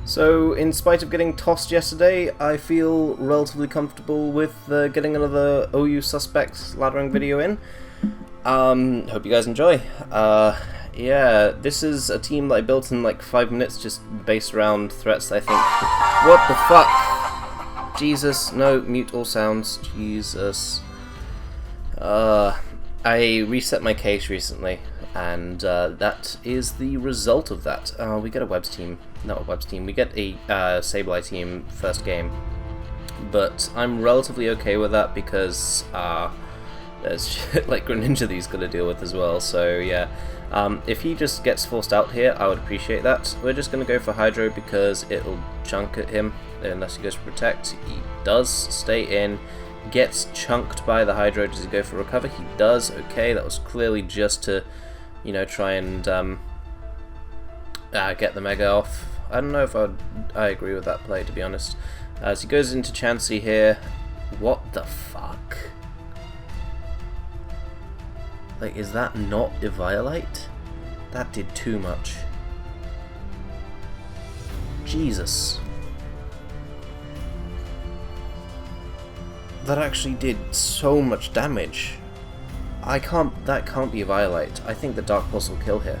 So, in spite of getting tossed yesterday, I feel relatively comfortable with getting another OU Suspects laddering video in. Hope you guys enjoy. Yeah, this is a team that I built in like 5 minutes, just based around threats, I think. What the fuck? Jesus, no, mute all sounds. Jesus. I reset my cache recently, and that is the result of that. We get a webs team. Not a webs team. We get a Sableye team first game. But I'm relatively okay with that because there's shit like Greninja that he's got to deal with as well. So yeah, if he just gets forced out here, I would appreciate that. We're just going to go for Hydro because it'll chunk at him unless he goes for Protect. He does stay in. Gets chunked by the Hydro. Does he go for Recover? He does. Okay, that was clearly just to, you know, try and get the Mega off. I don't know if I agree with that play, to be honest. As he goes into Chansey here, what the fuck? Like, is that not Eviolite? That did too much. Jesus. That actually did so much damage. That can't be Eviolite. I think the Dark Pulse will kill here.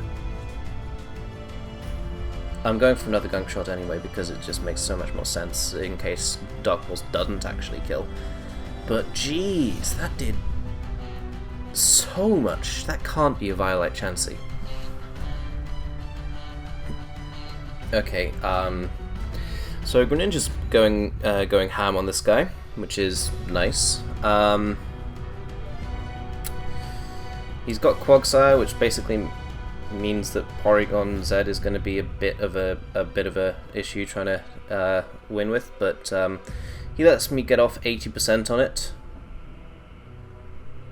I'm going for another Gunk Shot anyway because it just makes so much more sense in case Dark Pulse doesn't actually kill. But jeez, that did so much. That can't be Eviolite Chansey. Okay, so Greninja's going ham on this guy, which is nice. He's got Quagsire, which basically means that Porygon Z is going to be a bit of a issue trying to win with, but he lets me get off 80% on it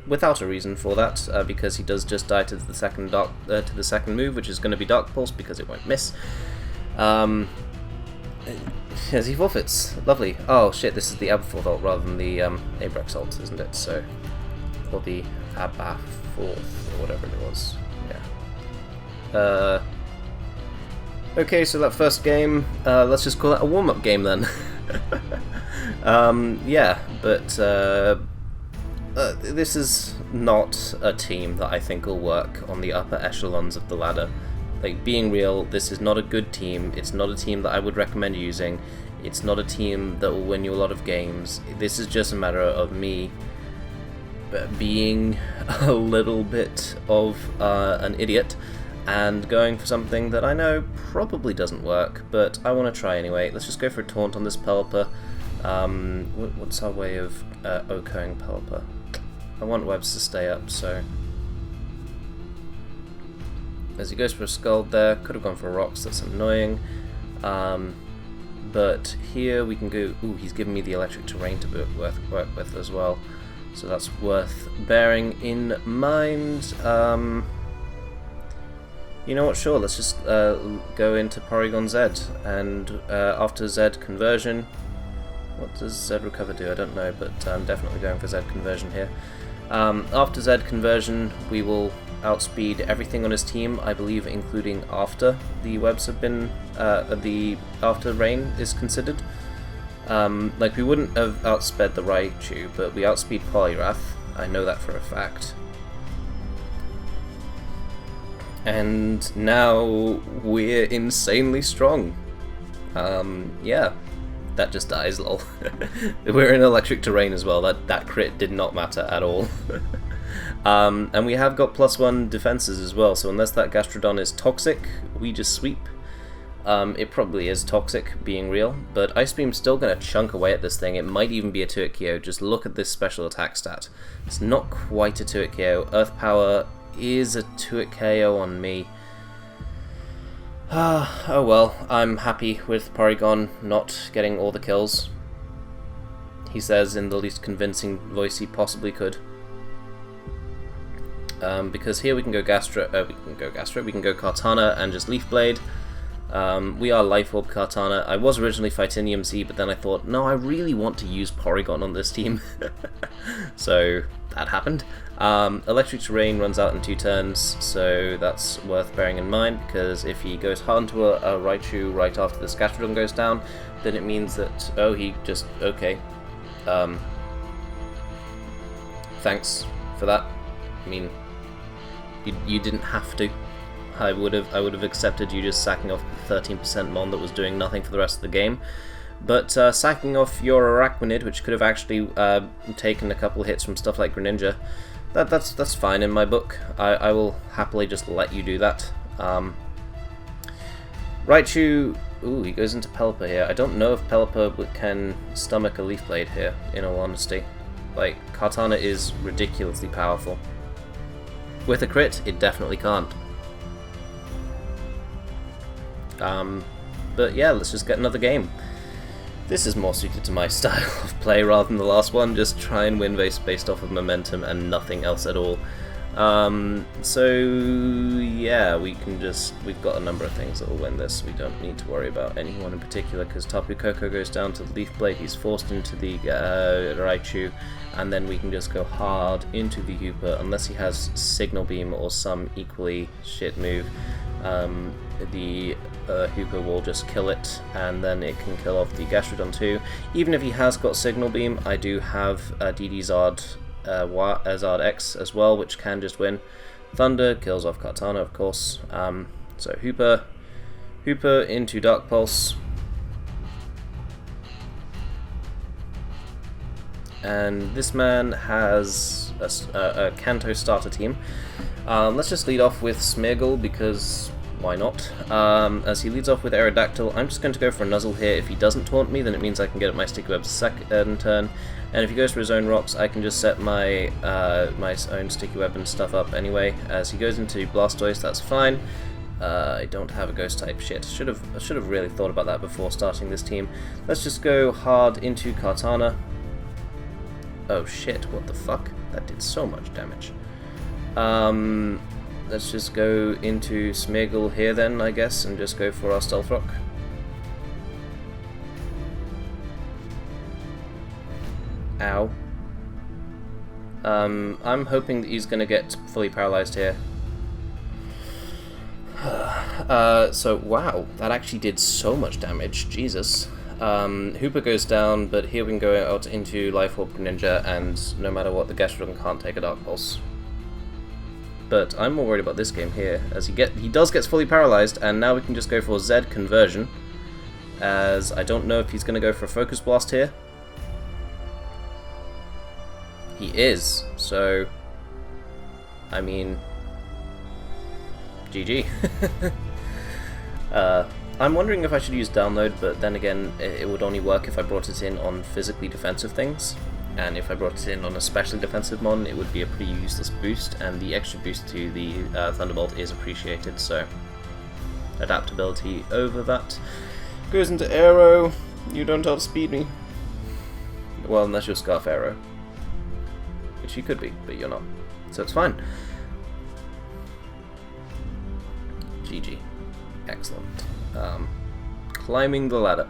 without a reason for that, because he does just die to the second move, which is going to be Dark Pulse because it won't miss. Yes, he forfeits. Lovely. Oh shit, this is the Aberforth ult rather than the Abrex ult, isn't it? So, or the Aberforth, or whatever it was. Yeah. Okay, so that first game, let's just call it a warm-up game then. Yeah, but this is not a team that I think will work on the upper echelons of the ladder. Like, being real, this is not a good team. It's not a team that I would recommend using. It's not a team that will win you a lot of games. This is just a matter of me being a little bit of an idiot and going for something that I know probably doesn't work, but I want to try anyway. Let's just go for a taunt on this Pelipper. What's our way of OHKOing Pelipper? I want webs to stay up, so... As he goes for a Scald there, could have gone for Rocks, that's annoying. But here we can go... Ooh, he's given me the Electric Terrain to work with as well. So that's worth bearing in mind. You know what, sure, let's just go into Porygon Z. And after Z conversion... What does Z Recover do? I don't know, but I'm definitely going for Z conversion here. After Z conversion, we will outspeed everything on his team, I believe, including after the webs have been, after rain is considered. Like, we wouldn't have outsped the Raichu, but we outspeed Poliwrath. I know that for a fact. And now we're insanely strong. Yeah. That just dies, lol. We're in Electric Terrain as well. That crit did not matter at all. And we have got +1 defenses as well, so unless that Gastrodon is toxic, we just sweep. It probably is toxic, being real, but Ice Beam's still going to chunk away at this thing. It might even be a 2-hit KO. Just look at this special attack stat. It's not quite a 2-hit KO. Earth Power is a 2-hit KO on me. Oh well, I'm happy with Porygon not getting all the kills. He says in the least convincing voice he possibly could. Because here we can go we can go Kartana and just Leaf Blade. We are Life Orb Kartana. I was originally Phytinium Z, but then I thought, no, I really want to use Porygon on this team. So that happened. Electric Terrain runs out in 2 turns, so that's worth bearing in mind, because if he goes hard into a Raichu right after the Scatterodon goes down, then it means that, oh, he just, okay. Thanks for that. I mean, you didn't have to. I would have accepted you just sacking off the 13% Mon that was doing nothing for the rest of the game. But sacking off your Araquanid, which could have actually taken a couple hits from stuff like Greninja, that's fine in my book. I will happily just let you do that. Raichu, ooh, he goes into Pelipper here. I don't know if Pelipper can stomach a Leaf Blade here, in all honesty. Like, Kartana is ridiculously powerful. With a crit, it definitely can't. But yeah, let's just get another game. This is more suited to my style of play rather than the last one, just try and win based off of momentum and nothing else at all. So yeah, we've got a number of things that will win this. We don't need to worry about anyone in particular, because Tapu Koko goes down to the Leaf Blade, he's forced into the Raichu, and then we can just go hard into the Hooper, unless he has Signal Beam or some equally shit move. The Hooper will just kill it, and then it can kill off the Gastrodon too. Even if he has got Signal Beam, I do have DD Zard, Zard X as well, which can just win. Thunder kills off Kartana, of course. So Hooper into Dark Pulse. And this man has a Kanto starter team. Let's just lead off with Smeargle, because why not? As he leads off with Aerodactyl, I'm just going to go for a Nuzzle here. If he doesn't taunt me, then it means I can get my Sticky Web second turn. And if he goes for his own rocks, I can just set my my own Sticky Web and stuff up anyway. As he goes into Blastoise, that's fine. I don't have a Ghost type. Shit. I should have really thought about that before starting this team. Let's just go hard into Kartana. Oh shit, what the fuck? That did so much damage. Let's just go into Smeargle here then, I guess, and just go for our Stealth Rock. Ow. I'm hoping that he's going to get fully paralyzed here. So, wow, that actually did so much damage, Jesus. Hooper goes down, but here we can go out into Life Orb Greninja, and no matter what, the Gastrodon can't take a Dark Pulse. But I'm more worried about this game here, as he does get fully paralyzed, and now we can just go for Z conversion, as I don't know if he's going to go for a Focus Blast here. He is, so I mean, GG. I'm wondering if I should use Download, but then again, it would only work if I brought it in on physically defensive things. And if I brought it in on a specially defensive mon, it would be a pretty useless boost, and the extra boost to the Thunderbolt is appreciated, so adaptability over that. Goes into Aero. You don't outspeed me. Well, unless you're Scarf Aero. Which you could be, but you're not. So it's fine. GG. Excellent. Climbing the ladder.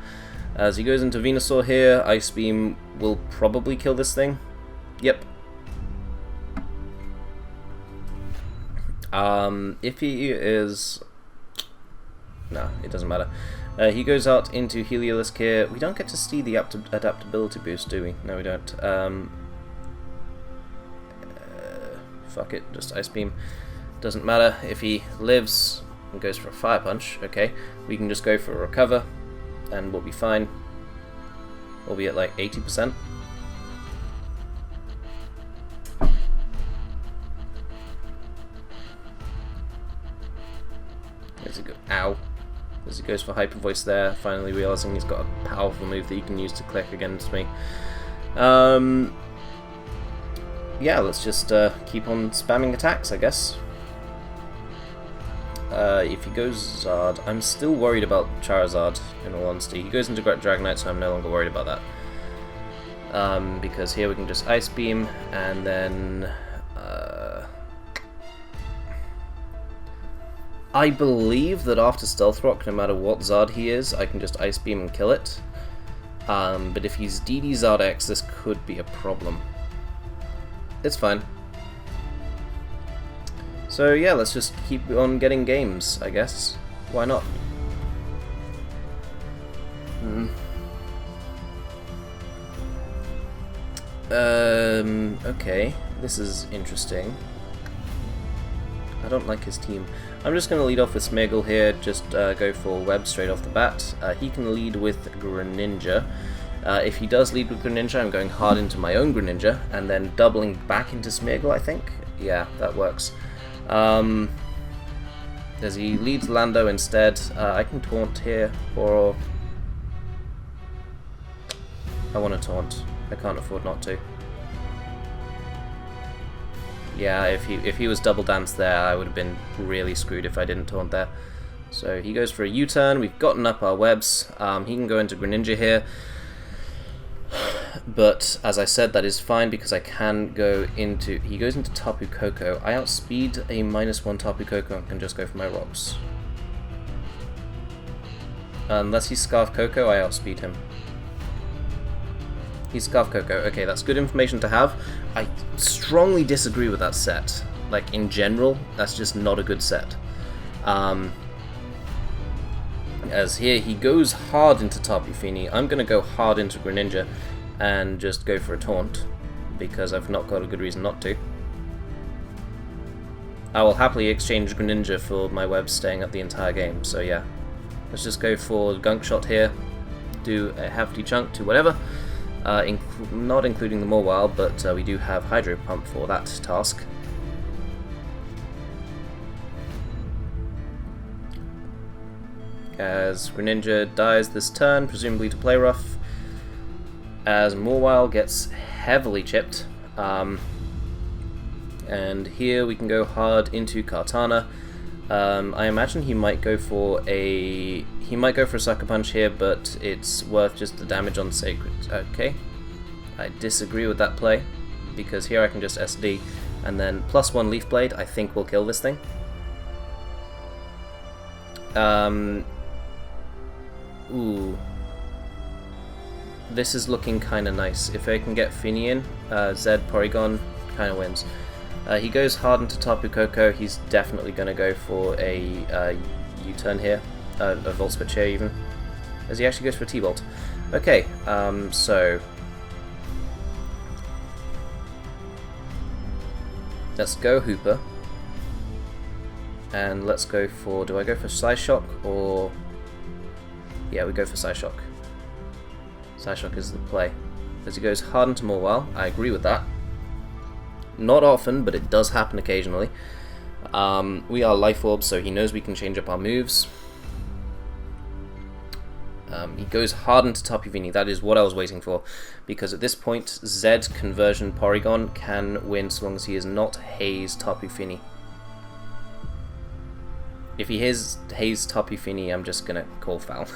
As he goes into Venusaur here, Ice Beam will probably kill this thing. Yep. If he is... No, it doesn't matter. He goes out into Heliolisk here. We don't get to see the adaptability boost, do we? No, we don't. Fuck it, just Ice Beam. Doesn't matter if he lives and goes for a Fire Punch. Okay, we can just go for a Recover, and we'll be fine. We'll be at like 80%. As he go, ow! As he goes for Hyper Voice there, finally realizing he's got a powerful move that he can use to click against me. Yeah, let's just keep on spamming attacks, I guess. If he goes Zard, I'm still worried about Charizard, in all honesty. He goes into Dragonite, so I'm no longer worried about that. Because here we can just Ice Beam, and then... I believe that after Stealth Rock, no matter what Zard he is, I can just Ice Beam and kill it. But if he's DD Zard X, this could be a problem. It's fine. So yeah, let's just keep on getting games, I guess. Why not? Okay, this is interesting. I don't like his team. I'm just going to lead off with Smeagol here, just go for Web straight off the bat. He can lead with Greninja. If he does lead with Greninja, I'm going hard into my own Greninja, and then doubling back into Smeagol, I think. Yeah, that works. As he leads Lando instead, I can taunt here, or... I want to taunt. I can't afford not to. Yeah, if he was double danced there, I would have been really screwed if I didn't taunt there. So he goes for a U-turn. We've gotten up our webs. He can go into Greninja here. But as I said, that is fine because I can go into... He goes into Tapu Koko. I outspeed a -1 Tapu Koko and can just go for my rocks. Unless he's Scarf Koko, I outspeed him. He's Scarf Koko. Okay, that's good information to have. I strongly disagree with that set. Like, in general, that's just not a good set. As here, he goes hard into Tapu Fini. I'm going to go hard into Greninja and just go for a taunt, because I've not got a good reason not to. I will happily exchange Greninja for my web staying up the entire game, so yeah. Let's just go for Gunk Shot here, do a hefty chunk to whatever, not including the Mawile, but we do have Hydro Pump for that task. As Greninja dies this turn, presumably to play rough, as Mawile gets heavily chipped, and here we can go hard into Kartana. I imagine he might go for a Sucker Punch here, but it's worth just the damage on Sacred. Okay, I disagree with that play, because here I can just SD, and then +1 Leaf Blade I think will kill this thing. Ooh. This is looking kind of nice. If I can get Fini in, Zed Porygon kind of wins. He goes hard into Tapu Koko. He's definitely going to go for a U-turn here, a Volt Switch here even, as he actually goes for a T-Bolt. Okay, so let's go Hooper, and let's go for. Do I go for Psyshock or? Yeah, we go for Psyshock. Psyshock is the play. As he goes hard into Mawile, I agree with that. Not often, but it does happen occasionally. We are Life Orbs, so he knows we can change up our moves. He goes hard into Tapu Fini. That is what I was waiting for, because at this point, Zed Conversion Porygon can win so long as he is not Haze Tapu Fini. If he is Haze Tapu Fini, I'm just gonna call foul,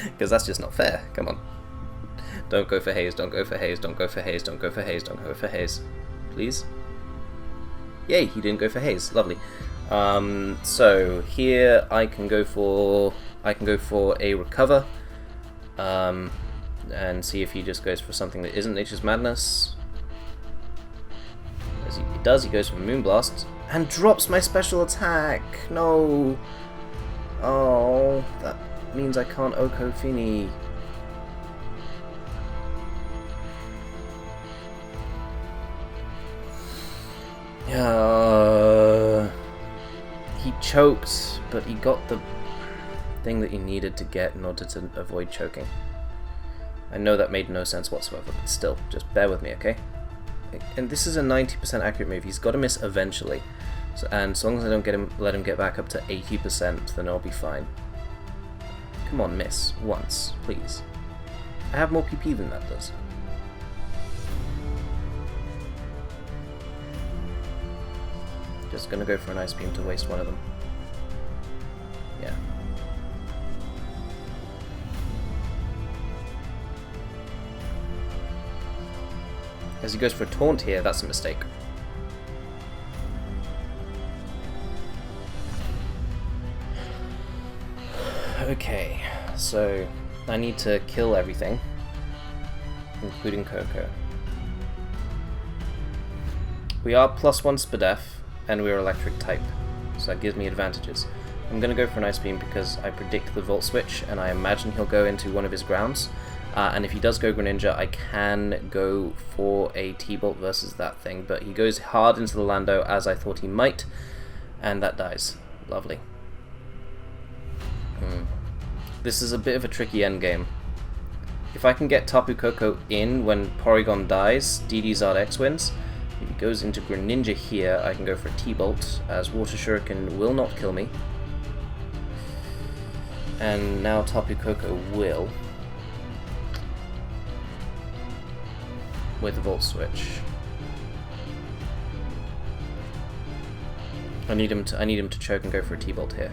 because that's just not fair. Come on. Don't go for Haze, don't go for Haze, don't go for Haze, don't go for Haze, don't go for Haze. Please? Yay, he didn't go for Haze. Lovely. So here I can go for a Recover, and see if he just goes for something that isn't Nature's Madness. As he does, he goes for Moonblast and drops my special attack. No. Oh, that means I can't Oko Fini. He choked, but he got the thing that he needed to get in order to avoid choking. I know that made no sense whatsoever, but still, just bear with me, okay? And this is a 90% accurate move. He's got to miss eventually, and so long as I don't let him get back up to 80%, then I'll be fine. Come on, miss once, please. I have more PP than that does. Just gonna go for an Ice Beam to waste one of them. Yeah. As he goes for a Taunt here, that's a mistake. So I need to kill everything, including Coco. We are +1 Spadef, and we're electric type, so that gives me advantages. I'm going to go for an Ice Beam because I predict the Volt Switch, and I imagine he'll go into one of his grounds. And if he does go Greninja, I can go for a T-Bolt versus that thing, but he goes hard into the Lando as I thought he might, and that dies. Lovely. This is a bit of a tricky endgame. If I can get Tapu Koko in when Porygon dies, DD Zard X wins. If he goes into Greninja here, I can go for a T-Bolt, as Water Shuriken will not kill me. And now Tapu Koko will. With the Volt Switch. I need him to choke and go for a T-Bolt here.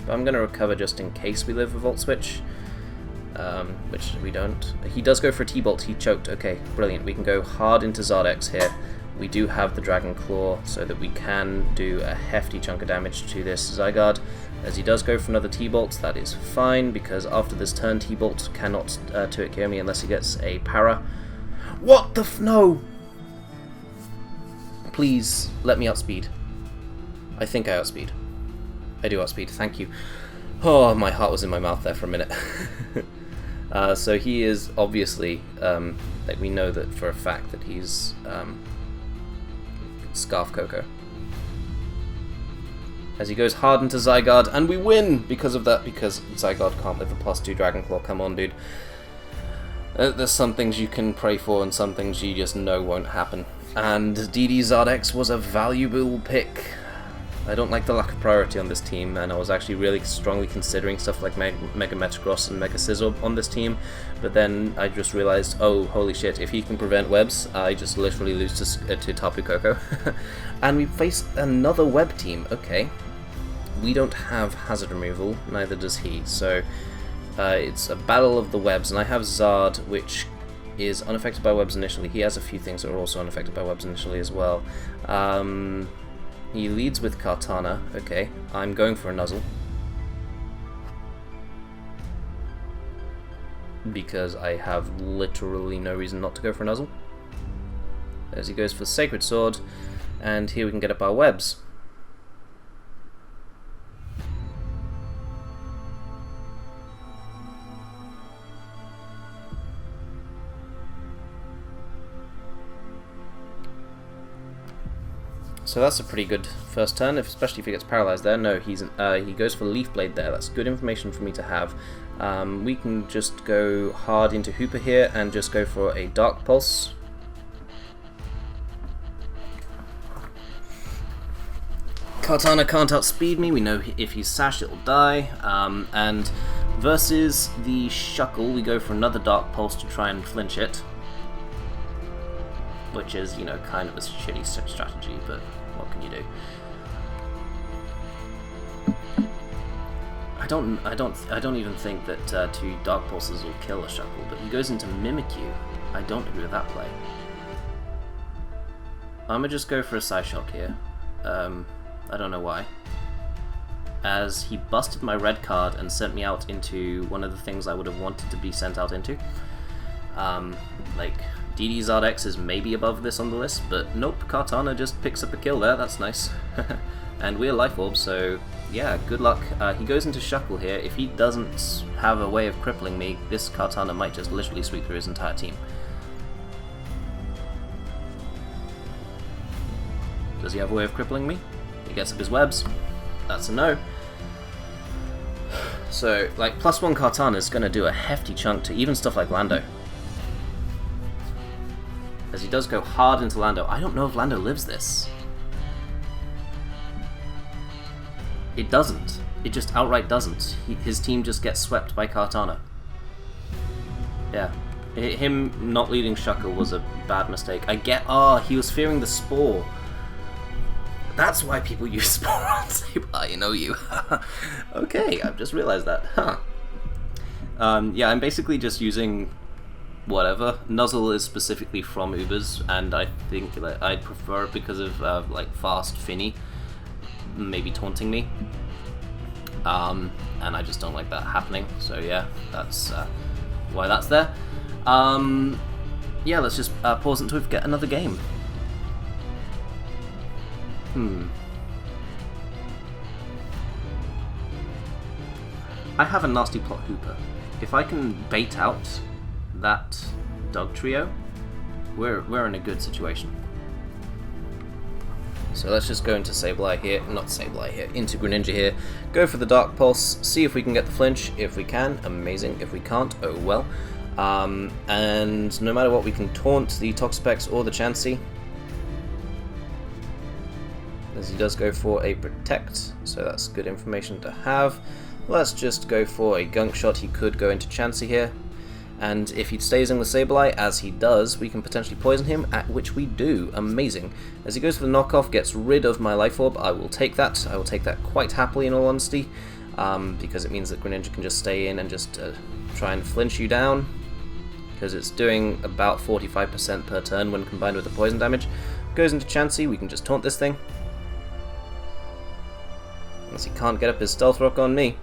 But I'm going to recover just in case we live a Volt Switch. Which we don't. He does go for a T-Bolt, he choked. Okay, brilliant. We can go hard into Zardex here. We do have the Dragon Claw so that we can do a hefty chunk of damage to this Zygarde. As he does go for another T-Bolt, that is fine, because after this turn T-Bolt cannot 2-hit KO me unless he gets a Para. What the no! Please, let me outspeed. I think I outspeed. I do outspeed, thank you. Oh, my heart was in my mouth there for a minute. So he is obviously, like we know that for a fact that he's Scarf Coco. As he goes hard into Zygarde, and we win because of that, because Zygarde can't live a +2 Dragon Claw. Come on, dude. There's some things you can pray for and some things you just know won't happen. And DD Zardex was a valuable pick. I don't like the lack of priority on this team, and I was actually really strongly considering stuff like Mega Metagross and Mega Scizor on this team, but then I just realized, oh, holy shit, if he can prevent webs, I just literally lose to Tapu Koko. And we face another web team, okay. We don't have hazard removal, neither does he, so it's a battle of the webs, and I have Zard, which is unaffected by webs initially. He has a few things that are also unaffected by webs initially as well. He leads with Kartana. Okay, I'm going for a Nuzzle. Because I have literally no reason not to go for a Nuzzle. As he goes for Sacred Sword, and here we can get up our webs. So that's a pretty good first turn, especially if he gets paralyzed there. No, he goes for Leaf Blade there. That's good information for me to have. We can just go hard into Hooper here and just go for a Dark Pulse. Kartana can't outspeed me. We know if he's Sash, it'll die. And versus the Shuckle, we go for another Dark Pulse to try and flinch it. Which is, you know, kind of a shitty strategy, but what can you do? I don't even think that 2 Dark Pulses will kill a Shuckle, but he goes into Mimikyu. I don't agree with that play. I'm gonna just go for a Psyshock here. I don't know why. As he busted my red card and sent me out into one of the things I would have wanted to be sent out into. Like, DD Zardex is maybe above this on the list, but nope, Kartana just picks up a kill there, that's nice. And we're Life Orb, so yeah, good luck. He goes into Shuckle here. If he doesn't have a way of crippling me, this Kartana might just literally sweep through his entire team. Does he have a way of crippling me? He gets up his webs. That's a no. So, like, +1 Kartana is going to do a hefty chunk to even stuff like Lando. As he does go hard into Lando. I don't know if Lando lives this. It doesn't. It just outright doesn't. His team just gets swept by Kartana. Yeah. Him not leading Shuckle was a bad mistake. I get... he was fearing the Spore. That's why people use Spore on Saber. I know you. Okay, I've just realized that. Huh. Yeah, I'm basically just using... whatever. Nuzzle is specifically from Ubers, and I think that I'd prefer it because of like fast Finny maybe taunting me. and I just don't like that happening. So yeah, that's why that's there. Yeah, let's just pause until we get another game. I have a nasty plot Hooper. If I can bait out that dog trio, we're in a good situation. So let's just go into Sableye here, not Sableye here, into Greninja here, go for the Dark Pulse, see if we can get the flinch. If we can, amazing. If we can't, oh well. And no matter what, we can taunt the Toxapex or the Chansey, as he does go for a Protect, so that's good information to have. Let's just go for a Gunk Shot. He could go into Chansey here, and if he stays in with Sableye, as he does, we can potentially poison him, at which we do. Amazing. As he goes for the knockoff, gets rid of my Life Orb, I will take that. I will take that quite happily, in all honesty, because it means that Greninja can just stay in and just try and flinch you down, because it's doing about 45% per turn when combined with the poison damage. Goes into Chansey, we can just taunt this thing, as he can't get up his Stealth Rock on me.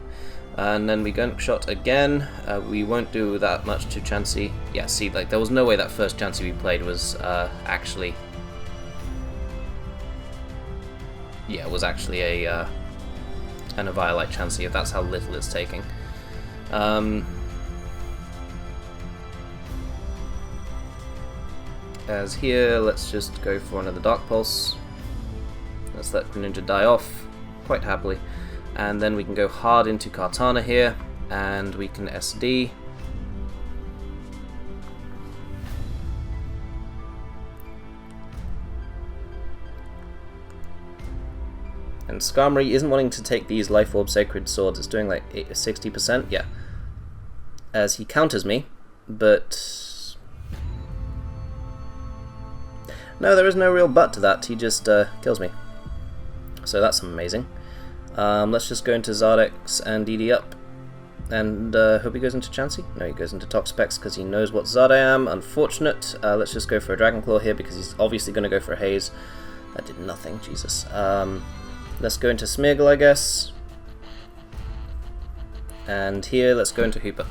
And then we Gunk Shot again. We won't do that much to Chansey. Yeah, see, like, there was no way that first Chansey we played was actually... Yeah, it was actually an Eviolite Chansey, if that's how little it's taking. As here, let's just go for another Dark Pulse. Let's let Greninja die off quite happily. And then we can go hard into Kartana here, and we can SD. And Skarmory isn't wanting to take these Life Orb Sacred Swords. It's doing like 60%, yeah. As he counters me, but... no, there is no real but to that. He just kills me. So that's amazing. Let's just go into Zardex and DD up, and hope he goes into Chansey. No, he goes into Toxapex because he knows what Zard I am. Unfortunate. Let's just go for a Dragon Claw here because he's obviously going to go for a Haze. That did nothing, Jesus. Let's go into Smeargle, I guess. And here, let's go into Hooper.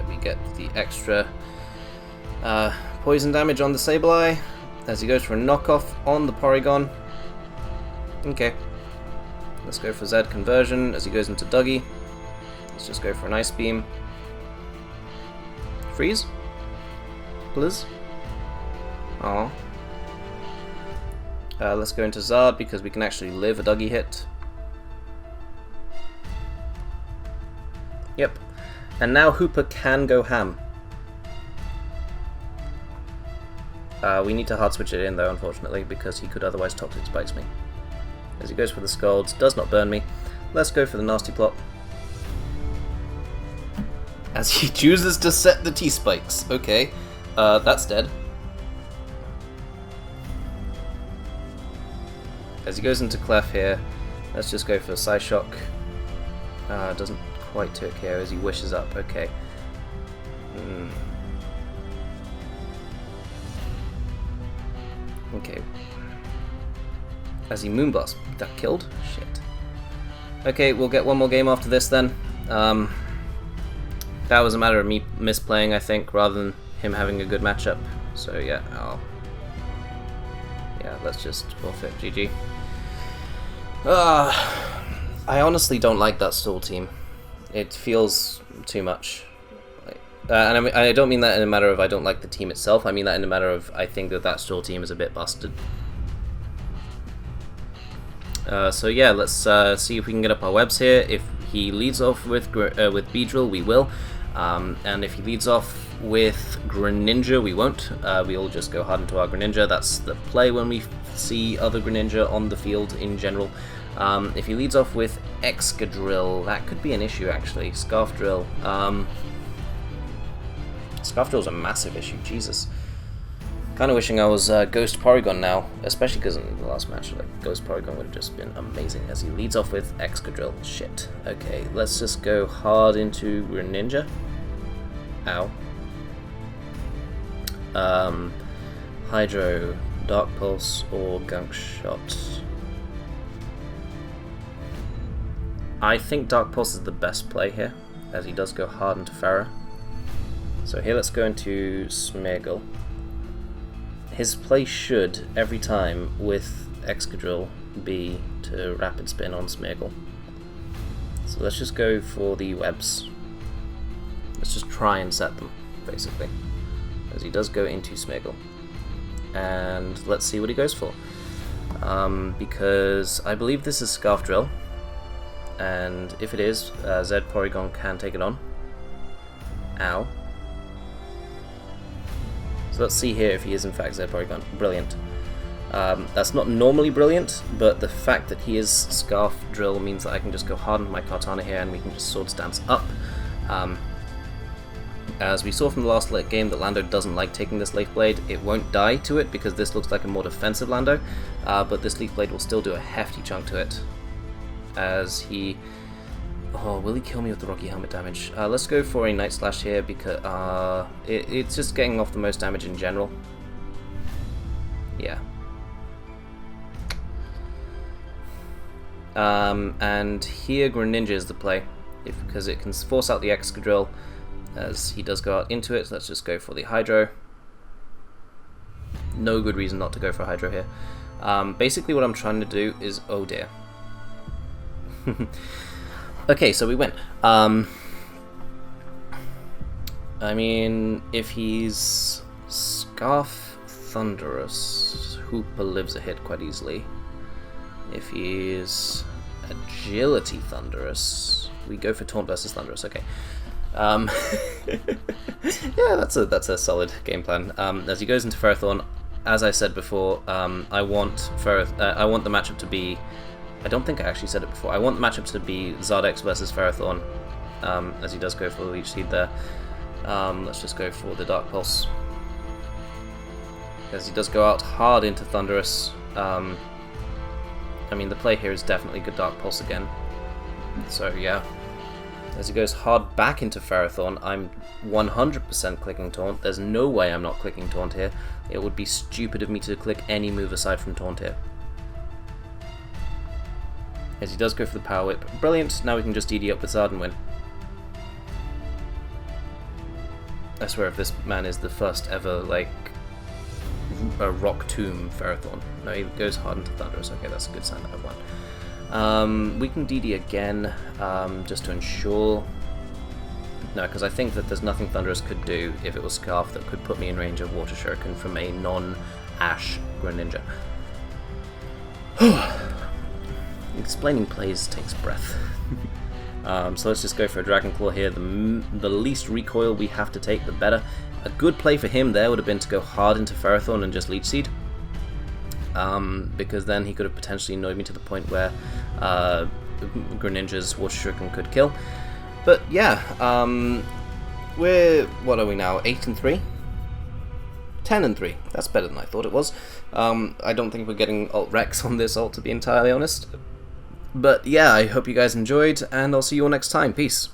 We get the extra poison damage on the Sableye, as he goes for a knockoff on the Porygon. Okay. Let's go for Z conversion as he goes into Dougie. Let's just go for an Ice Beam. Freeze? Please? Aww. Let's go into Zard because we can actually live a Dougie hit. Yep. And now Hooper can go ham. We need to hard switch it in though, unfortunately, because he could otherwise Toxic Spikes me. As he goes for the Scalds, does not burn me. Let's go for the Nasty Plot. As he chooses to set the T-Spikes. Okay, that's dead. As he goes into Clef here, let's just go for Psyshock. Doesn't quite took here as he wishes up. Okay. Okay. As he Moonblast. That killed? Shit. Okay, we'll get one more game after this then. That was a matter of me misplaying, I think, rather than him having a good matchup. So yeah, yeah, let's just forfeit. GG. I honestly don't like that stall team. It feels too much. And I mean, I don't mean that in a matter of I don't like the team itself. I mean that in a matter of I think that stall team is a bit busted. So yeah, let's see if we can get up our webs here. If he leads off with Beedrill, we will. And if he leads off with Greninja, we won't. We'll just go hard into our Greninja. That's the play when we see other Greninja on the field in general. If he leads off with Excadrill, that could be an issue actually. Scarf Drill. Scarf Drill's a massive issue, Jesus. Kind of wishing I was Ghost Porygon now, especially because in the last match, like, Ghost Porygon would have just been amazing as he leads off with Excadrill. Shit. Okay, let's just go hard into Greninja. Ow. Hydro Dark Pulse or Gunk Shot. I think Dark Pulse is the best play here, as he does go hard into Pharaoh. So here let's go into Smeargle. His play should, every time, with Excadrill, be to Rapid Spin on Smeargle. So let's just go for the webs. Let's just try and set them, basically. As he does go into Smeargle. And let's see what he goes for. Because I believe this is Scarf Drill. And if it is, Zed Porygon can take it on. Ow. So let's see here if he is in fact Zed Porygon. Brilliant. That's not normally brilliant, but the fact that he is Scarf Drill means that I can just go hard into my Kartana here and we can just Swords Dance up. As we saw from the last late game, that Lando doesn't like taking this Leaf Blade. It won't die to it because this looks like a more defensive Lando, but this Leaf Blade will still do a hefty chunk to it. As he... Oh, will he kill me with the Rocky Helmet damage? Let's go for a Night Slash here because it's just getting off the most damage in general. Yeah. And here Greninja is the play, because it can force out the Excadrill as he does go out into it. So let's just go for the Hydro. No good reason not to go for Hydro here. Basically what I'm trying to do is... Oh dear. Okay, so we win. I mean, if he's Scarf Thunderous, Hooper lives a hit quite easily. If he's Agility Thunderous, we go for Taunt versus Thunderous. Okay. Yeah, that's a solid game plan. As he goes into Ferrothorn, as I said before, I want the matchup to be... I don't think I actually said it before. I want the matchup to be Zardex versus Ferrothorn, as he does go for the Leech Seed there. Let's just go for the Dark Pulse. As he does go out hard into Thunderous. I mean, the play here is definitely good Dark Pulse again. So yeah. As he goes hard back into Ferrothorn, I'm 100% clicking Taunt. There's no way I'm not clicking Taunt here. It would be stupid of me to click any move aside from Taunt here. As he does go for the Power Whip. Brilliant, now we can just DD up with Zard and win. I swear if this man is the first ever, like, a Rock Tomb Ferrothorn. No, he goes hard into Thunderous. Okay, that's a good sign that I've won. We can DD again, just to ensure... No, because I think that there's nothing Thunderous could do if it was Scarf that could put me in range of Water Shuriken from a non-Ash Greninja. Explaining plays takes breath. So let's just go for a Dragon Claw here. The least recoil we have to take, the better. A good play for him there would have been to go hard into Ferrothorn and just Leech Seed. Because then he could have potentially annoyed me to the point where Greninja's Water Shuriken could kill. But yeah, what are we now, 8-3? 10-3. That's better than I thought it was. I don't think we're getting Alt Rex on this ult, to be entirely honest. But yeah, I hope you guys enjoyed, and I'll see you all next time. Peace.